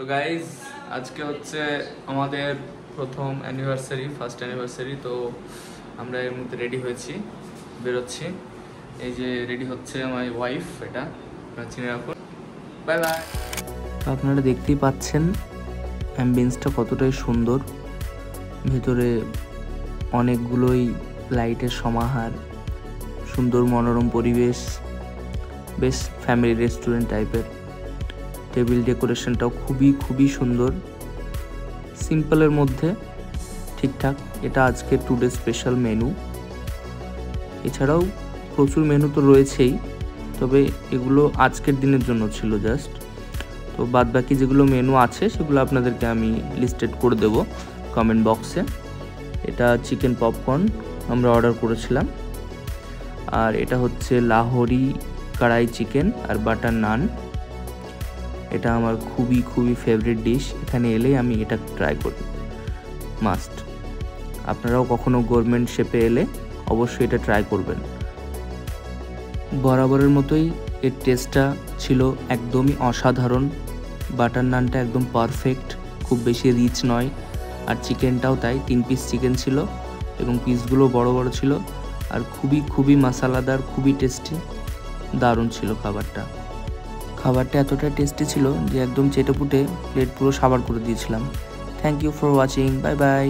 তো গাইজ আজকে হচ্ছে আমাদের প্রথম অ্যানিভার্সারি, ফার্স্ট অ্যানিভার্সারি। তো আমরা এর মধ্যে রেডি হয়েছি, বেরোচ্ছি। এই যে রেডি হচ্ছে আমার ওয়াইফ, এটা চিনে রাখুন। Bye bye. আপনারা দেখতেই পাচ্ছেন অ্যাম্বিয়েন্সটা কতটাই সুন্দর। ভেতরে অনেকগুলোই লাইটের সমাহার, সুন্দর মনোরম পরিবেশ, বেশ ফ্যামিলি রেস্টুরেন্ট টাইপের। টেবিল ডেকোরেশনটাও খুবই সুন্দর, সিম্পলের মধ্যে ঠিকঠাক। এটা আজকে টুডে স্পেশাল মেনু। এছাড়াও প্রচুর মেনু তো রয়েছেই, তবে এগুলো আজকের দিনের জন্য ছিল জাস্ট। তো বাদবাকি যেগুলো মেনু আছে সেগুলো আপনাদেরকে আমি লিস্টেড করে দেব কমেন্ট বক্সে। এটা চিকেন পপকর্ন আমরা অর্ডার করেছিলাম, আর এটা হচ্ছে লাহোরি কড়াই চিকেন আর বাটার নান। এটা আমার খুবই ফেভারিট ডিশ। এখানে এলেই আমি এটা ট্রাই করি, মাস্ট। আপনারাও কখনো গভর্নমেন্ট শেপে এলে অবশ্যই এটা ট্রাই করবেন। বরাবরের মতোই এর টেস্টটা ছিল একদমই অসাধারণ। বাটার নানটা একদম পারফেক্ট, খুব বেশি রিচ নয়। আর চিকেনটাও তাই, 3 পিস চিকেন ছিল এবং পিসগুলো বড় ছিল। আর খুবই মশলাদার, খুবই টেস্টি, দারুণ ছিল খাবারটা। খাবারটা এতটা টেস্টি ছিল যে একদম চেটেপুটে প্লেট পুরো সাবার করে দিয়েছিলাম। Thank you for watching, bye by.